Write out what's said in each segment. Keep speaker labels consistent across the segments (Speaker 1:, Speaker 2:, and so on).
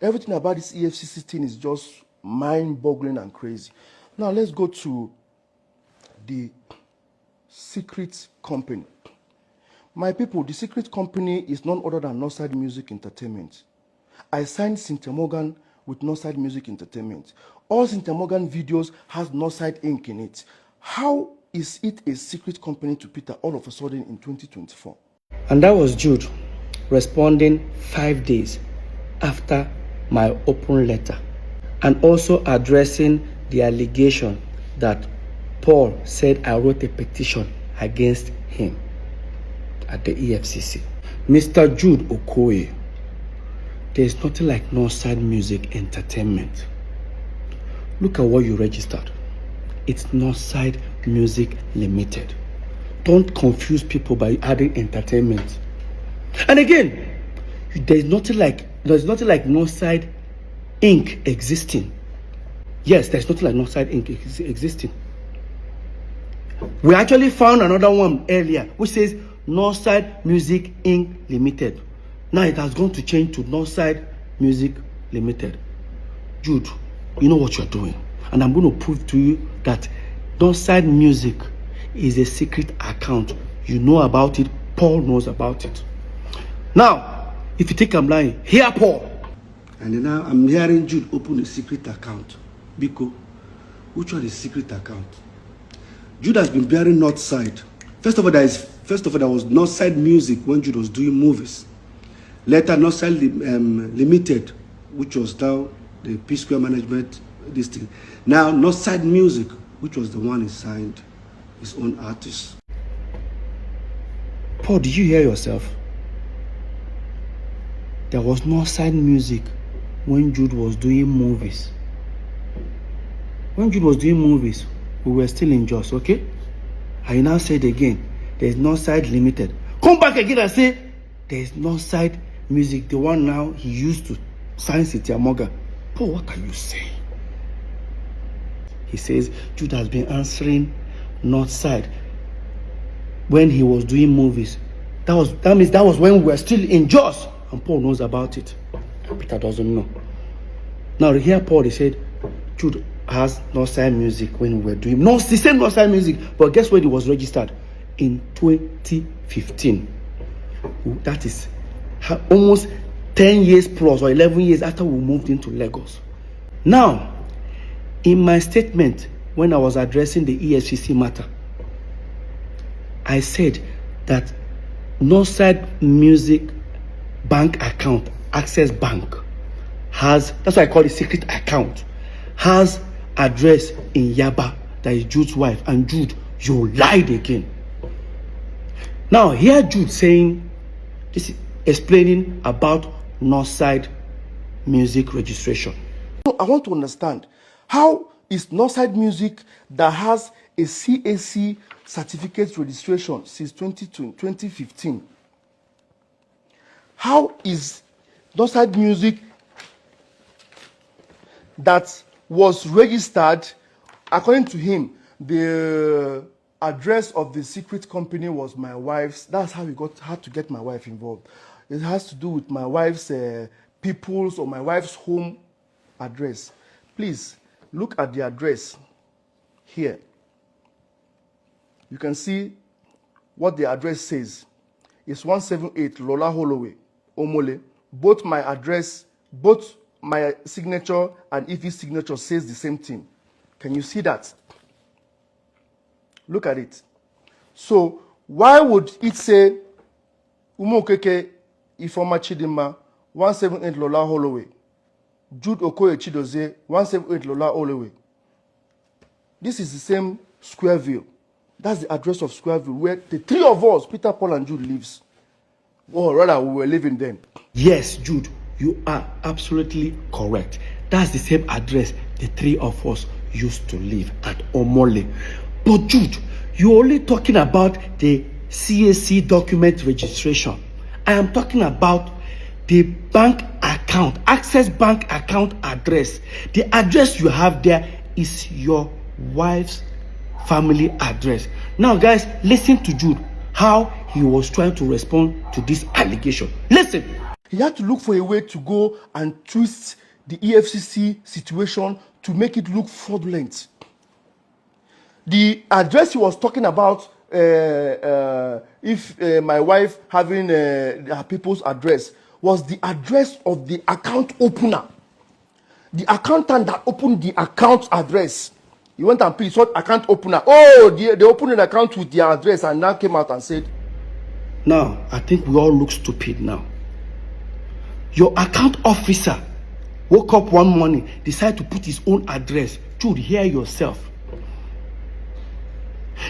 Speaker 1: Everything about this EFCC thing is just mind-boggling and crazy. Now let's go to the secret company. My people, the secret company is none other than Northside Music Entertainment. I signed Cynthia Morgan with Northside Music Entertainment. All Cynthia Morgan videos has Northside Inc. in it. How is it a secret company to Peter all of a sudden in 2024?
Speaker 2: And that was Jude responding 5 days after my open letter, and also addressing the allegation that Paul said I wrote a petition against him at the EFCC. Mr. Jude Okoye, there's nothing like Northside Music Entertainment. Look at what you registered. It's Northside Music Limited. Don't confuse people by adding entertainment. And again, there's nothing like Northside Inc. existing. Yes, there's nothing like Northside Inc. existing. We actually found another one earlier which says Northside Music Inc. Limited. Now it has gone to change to Northside Music Limited. Jude, you know what you're doing. And I'm going to prove to you that Northside Music is a secret account. You know about it. Paul knows about it. Now, if you think I'm lying, hear Paul.
Speaker 3: And now I'm hearing Jude open a secret account. Biko, which one is secret account? Jude has been bearing Northside. First of all, there was Northside Music when Jude was doing movies. Later, Northside Limited, which was now the Psquare management, this thing. Now, Northside Music, which was the one he signed his own artist.
Speaker 2: Paul, did you hear yourself? There was Northside Music when Jude was doing movies. When Jude was doing movies, we were still in Jos, okay? I now said again, there's Northside Limited. Come back again and say, there's Northside Music, the one now he used to sign Cynthia Morgan. Paul, what are you saying? He says Jude has been answering Northside when he was doing movies. That means that was when we were still in Jos, and Paul knows about it. Peter doesn't know. Now here Paul, he said Jude has Northside Music when we were doing the same Northside Music, but guess when it was registered? In 2015. That is almost 10 years plus or 11 years after we moved into Lagos. Now, in my statement when I was addressing the EFCC matter, I said that Northside Music bank account, Access Bank, has, that's why I call it secret account, has address in Yaba, that is Jude's wife. And Jude, you lied again. Now here Jude saying, this is explaining about Northside Music registration.
Speaker 1: I want to understand, how is Northside Music that has a CAC certificate registration since 2015? How is Northside Music that was registered, according to him, the address of the secret company was my wife's. That's how we had to get my wife involved. It has to do with my wife's people's or my wife's home address. Please look at the address here. You can see what the address says. It's 178 Lola Holloway, Omole. Both my address, both my signature and Ife's signature says the same thing. Can you see that? Look at it. So why would it say Umokeke Ifoma Chidima 178 Lola Holloway, Jude Okoye Chidozie 178 Lola Holloway? This is the same Squareville. That's the address of Squareville where the three of us, Peter, Paul, and Jude, lives. Or rather, we were living then.
Speaker 2: Yes, Jude, you are absolutely correct. That's the same address the three of us used to live at Omole. But Jude, you're only talking about the CAC document registration. I am talking about the bank account, Access Bank account address. The address you have there is your wife's family address. Now, guys, listen to Jude, how he was trying to respond to this allegation. Listen.
Speaker 1: He had to look for a way to go and twist the EFCC situation to make it look fraudulent. The address he was talking about, if my wife having her people's address, was the address of the account opener. The accountant that opened the account address. He went and paid, saw account opener. Oh, they opened an account with their address and now came out and said,
Speaker 2: now, I think we all look stupid now. Your account officer woke up one morning, decided to put his own address. Jude, hear yourself.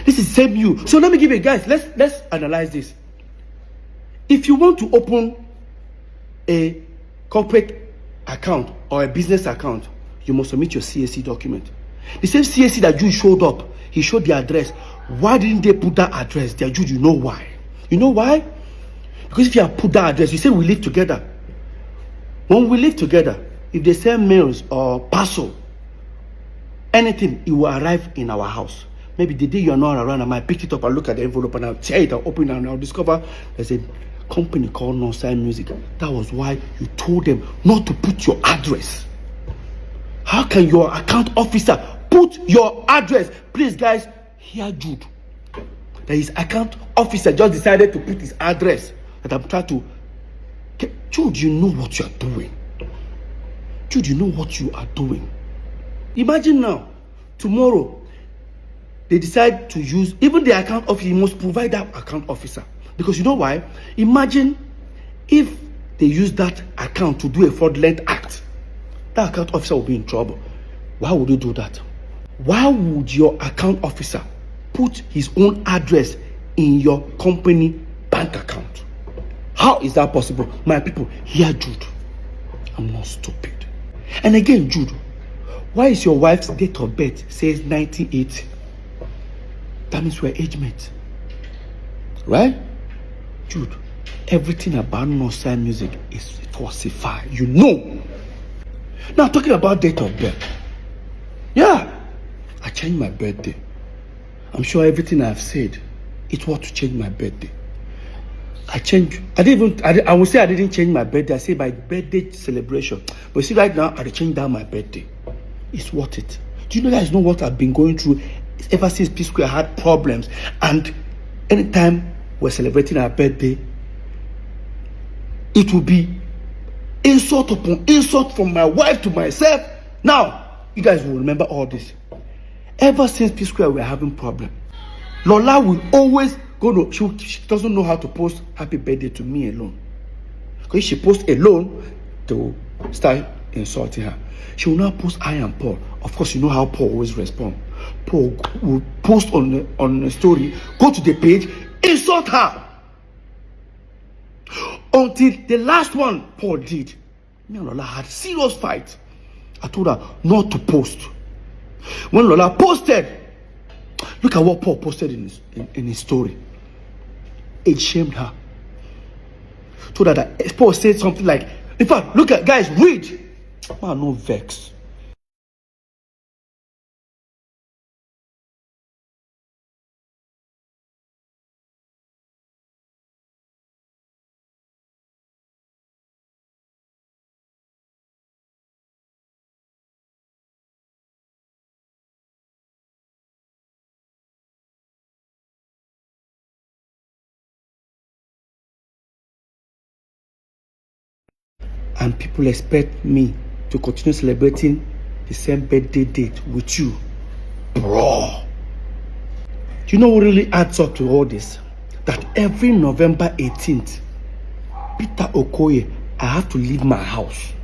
Speaker 2: This is same you. So let me give you guys, let's analyze this. If you want to open a corporate account or a business account, you must submit your CAC document. The same CAC that Jude showed up, he showed the address. Why didn't they put that address there? Jude, you know why? You know why? Because if you have put that address, you say we live together. When we live together, if they send mails or parcel, anything, it will arrive in our house. Maybe the day you are not around, I might pick it up and look at the envelope and I'll tear it, I'll open it and I'll discover there's a company called Non-Sign Music. That was why you told them not to put your address. How can your account officer put your address? Please, guys, hear Jude. That his account officer just decided to put his address. That I'm trying to. Jude, you know what you are doing. Jude, you know what you are doing. Imagine now, tomorrow, they decide to use, even the account officer, you must provide that account officer. Because you know why? Imagine if they use that account to do a fraudulent act. That account officer will be in trouble. Why would you do that? Why would your account officer put his own address in your company bank account? How is that possible? My people, hear Jude. I'm not stupid. And again, Jude, why is your wife's date of birth says 1980? That means we're age mates. Right? Jude, everything about Non-Sign Music is falsified. You know. Now, talking about date of birth. Yeah, I changed my birthday. I'm sure everything I've said, it was to change my birthday. I would say I didn't change my birthday. I say my birthday celebration. But see, right now, I changed down my birthday. It's worth it. Do you guys know what I've been going through ever since Psquare had problems? And anytime we're celebrating our birthday, it will be insult upon insult from my wife to myself. Now, you guys will remember all this. Ever since Psquare, we're having problem. Lola will always go to, she doesn't know how to post happy birthday to me alone. Because if she posts alone, they will start insulting her. She will now post I and Paul. Of course, you know how Paul always responds. Paul will post on a story, go to the page, insult her. Until the last one Paul did. Me and Lola had serious fight. I told her not to post. When Lola posted, look at what Paul posted in his story. It shamed her. Told her that Paul said something like, in fact, look at, guys, read. Man, no vex. And people expect me to continue celebrating the same birthday date with you. Bro. Do you know what really adds up to all this? That every November 18th, Peter Okoye, I have to leave my house.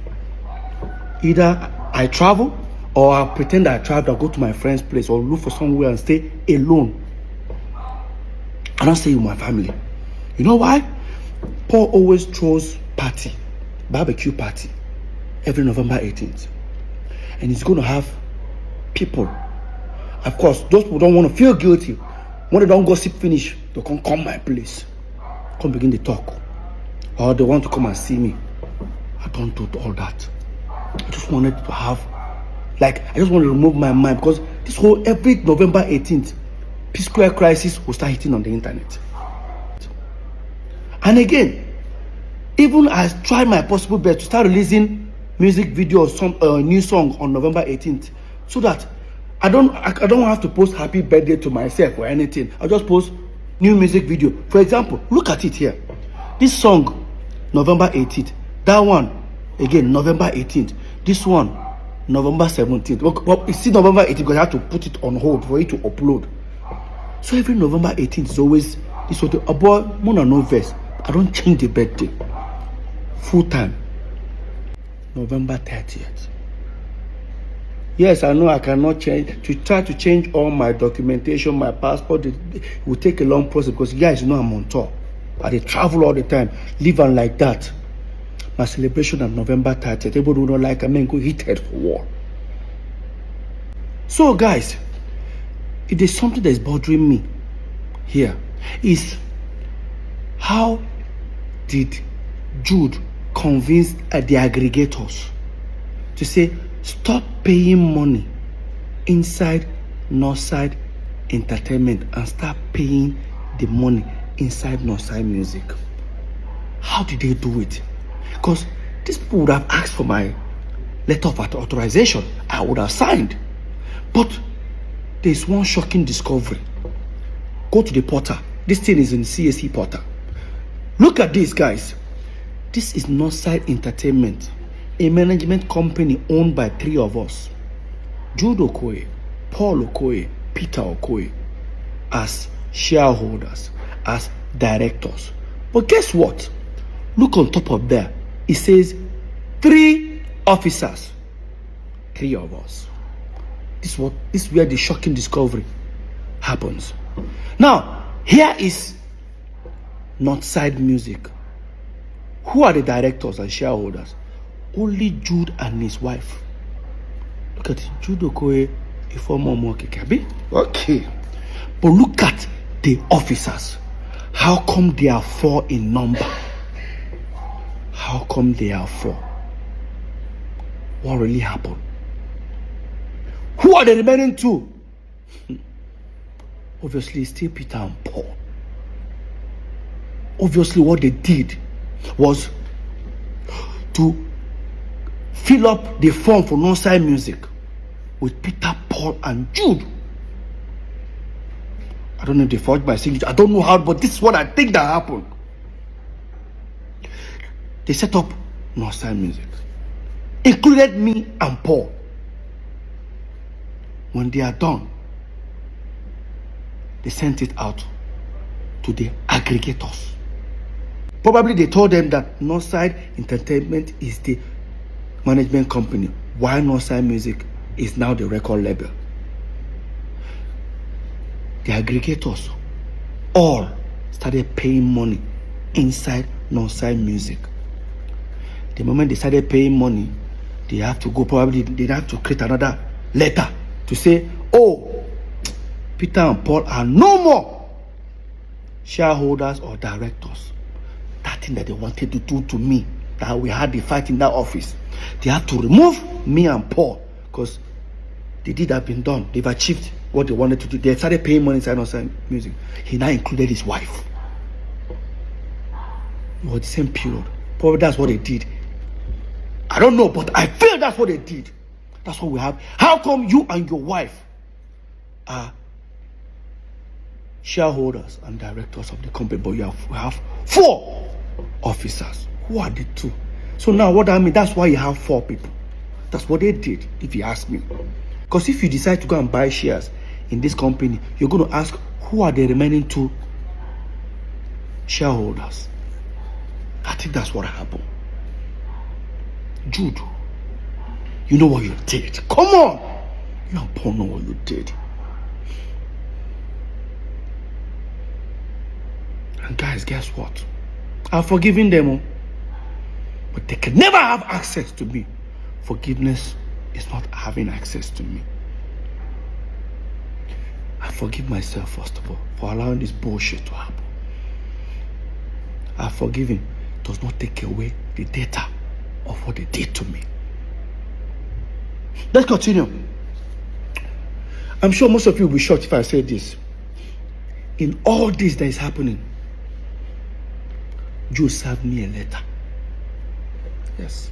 Speaker 2: Either I travel or I pretend I travel, I'll go to my friend's place or look for somewhere and stay alone. I don't stay with my family. You know why? Paul always throws party. Barbecue party every November 18th, and he's going to have people. Of course, those who don't want to feel guilty, when they don't gossip finish, they can come my place, come begin to talk, or they want to come and see me. I don't do all that. I just wanted to have, I just want to remove my mind, because this whole every November 18th, Psquare crisis will start hitting on the internet. And again, Even I tried my possible best to start releasing music video or some new song on November 18th, so that I don't have to post happy birthday to myself or anything. I'll just post new music video. For example, look at it here. This song, November 18th. That one, again, November 18th. This one, November 17th. Well, it's still November 18th because I have to put it on hold for it to upload. So every November 18th is always this sort of about Mona no verse. I don't change the birthday. Full time. November 30th. Yes, I know I cannot change. To try to change all my documentation, my passport, it will take a long process because you guys know I'm on tour. I travel all the time, live on like that. My celebration on November 30th. Everybody who don't like, I mean, go hit head for war. So, guys, it is something that is bothering me here. Is how did Jude convince the aggregators to say stop paying money inside Northside Entertainment and start paying the money inside Northside Music? How did they do it? Because these people would have asked for my letter of authorization. I would have signed. But there's one shocking discovery. Go to the portal. This thing is in CSE portal. Look at this, guys. This is Northside Entertainment, a management company owned by 3 of us. Jude Okoye, Paul Okoye, Peter Okoye, as shareholders, as directors. But guess what? Look on top of there. It says 3 officers. 3 of us. This is where the shocking discovery happens. Now, here is Northside Music. Who are the directors and shareholders? Only Jude and his wife. Look at it. Jude Okoye, a former Mokekabi. Okay. But look at the officers. How come they are 4 in number? How come they are 4? What really happened? Who are the remaining 2? Obviously, still Peter and Paul. Obviously, what they did was to fill up the form for Northside Music with Peter, Paul, and Jude. I don't know if they forged my signature. I don't know how, but this is what I think that happened. They set up Northside Music, included me and Paul. When they are done, they sent it out to the aggregators. Probably they told them that Northside Entertainment is the management company, while Northside Music is now the record label. The aggregators all started paying money inside Northside Music. The moment they started paying money, they have to go, probably they have to create another letter to say, oh, Peter and Paul are no more shareholders or directors. That thing that they wanted to do to me, that we had the fight in that office, they had to remove me and Paul because the deed had been done. They've achieved what they wanted to do. They started paying money inside Northside Music. He now included his wife. It was the same period. Probably that's what they did. I don't know, but I feel that's what they did. That's what we have. How come you and your wife are shareholders and directors of the company, but we have 4 officers? Who are the 2? So now what I mean, that's why you have 4 people. That's what they did, if you ask me. Because if you decide to go and buy shares in this company, you're going to ask, who are the remaining 2 shareholders? I think that's what happened. Jude, you know what you did. Come on. You and Paul know what you did. And guys, guess what? I've forgiven them, but they can never have access to me. Forgiveness is not having access to me. I forgive myself, first of all, for allowing this bullshit to happen. I've forgiven does not take away the data of what they did to me. Let's continue. I'm sure most of you will be shocked if I say this. In all this that is happening, Jude served me a letter Yes.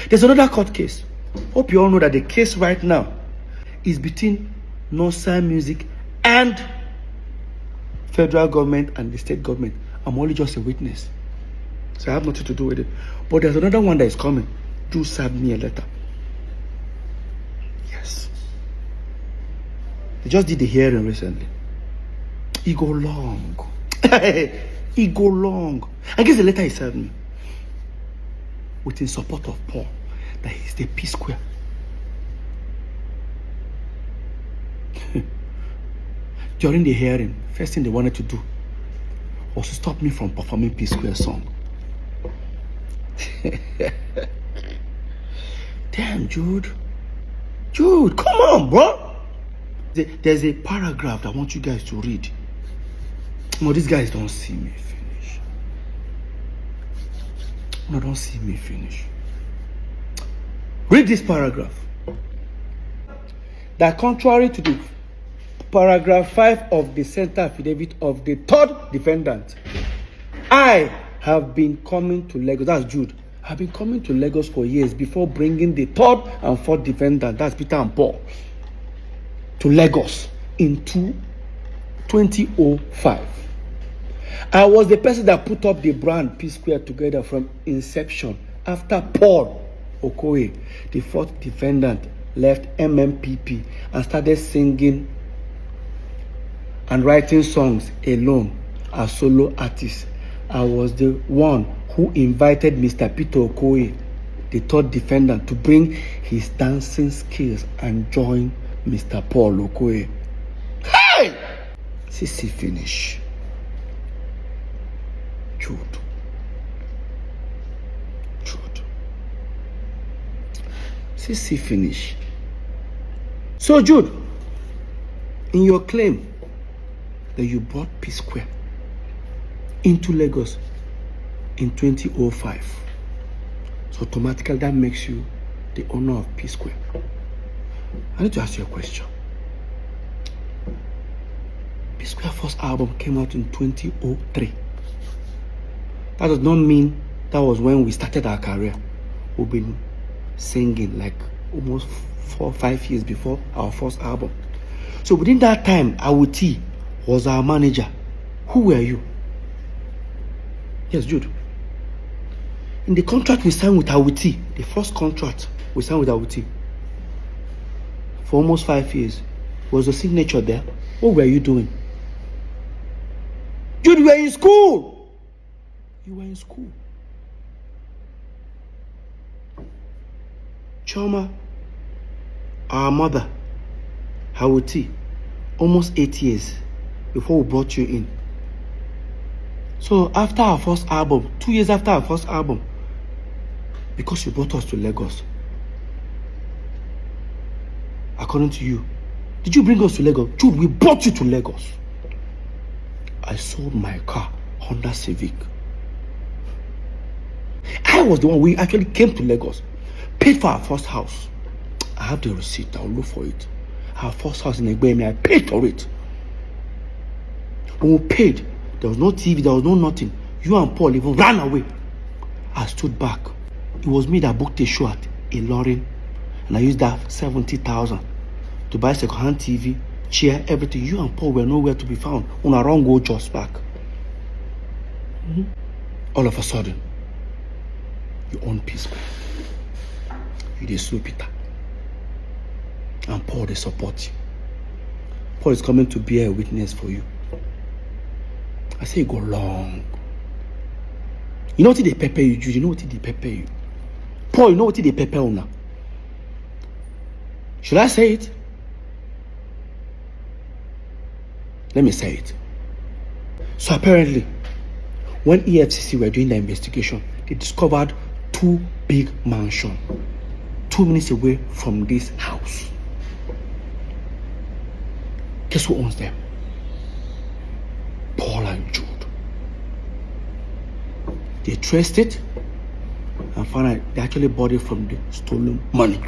Speaker 2: There's another court case. Hope you all know that the case right now is between Northside Music and federal government and the state government. I'm only just a witness, so I have nothing to do with it. But there's another one that is coming. Do serve me a letter. Yes. They just did the hearing recently. It go long. It go long. I guess the letter he served me with in support of Paul, that he's the Psquare. During the hearing, first thing they wanted to do was to stop me from performing Psquare song. Damn, Jude, come on, bro. There's a paragraph I want you guys to read. No, these guys don't see me finish. No, don't see me finish. Read this paragraph. That contrary to the paragraph 5 of the center affidavit of the third defendant, I have been coming to Lagos. That's Jude. I've been coming to Lagos for years before bringing the third and fourth defendant, that's Peter and Paul, to Lagos in 2005. I was the person that put up the brand Psquare together from inception after Paul Okoye, the fourth defendant, left MMPP and started singing and writing songs alone as solo artist. I was the one who invited Mr. Peter Okoye, the third defendant, to bring his dancing skills and join Mr. Paul Okoye. Hey! CC finish. Jude. CC finish. So Jude, in your claim that you brought Psquare into Lagos in 2005, so automatically that makes you the owner of Psquare. I need to ask you a question. Psquare first album came out in 2003. That does not mean that was when we started our career. We've been singing like almost 4 or 5 years before our first album. So within that time, Awuti was our manager. Who were you? Yes, Jude. In the contract we signed with Awuti, the first contract we signed with Awuti for almost 5 years, was the signature there? What were you doing? Jude, you were in school. You were in school. Choma, our mother, Awuti, almost 8 years before we brought you in. So after our first album, 2 years after our first album, because you brought us to Lagos, according to you, did you bring us to Lagos? Jude, we brought you to Lagos. I sold my car, Honda Civic. I was the one, we actually came to Lagos, paid for our first house. I have the receipt, I'll look for it. Our first house in Egbemi, I paid for it. When we paid, there was no TV, there was no nothing. You and Paul even ran away. I stood back. It was me that booked a show at Ilorin, and I used that 70,000 to buy second-hand TV, chair, everything. You and Paul were nowhere to be found. On our own go just back. All of a sudden, you own Psquare. You dey sue Peter. And Paul, they support you. Paul is coming to bear a witness for you. I say you go long. You know what they pepper you, Jude? You know what they pepper you? Paul, you know what they pepper you now? Should I say it? Let me say it. So apparently, when EFCC were doing the investigation, they discovered 2 big mansions 2 minutes away from this house. Guess who owns them? Paul and Jude. They traced it and found out they actually bought it from the stolen money.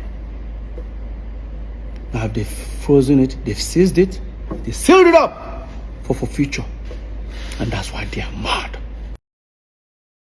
Speaker 2: Now they've frozen it, they've seized it, they sealed it up for future. And that's why they are mad.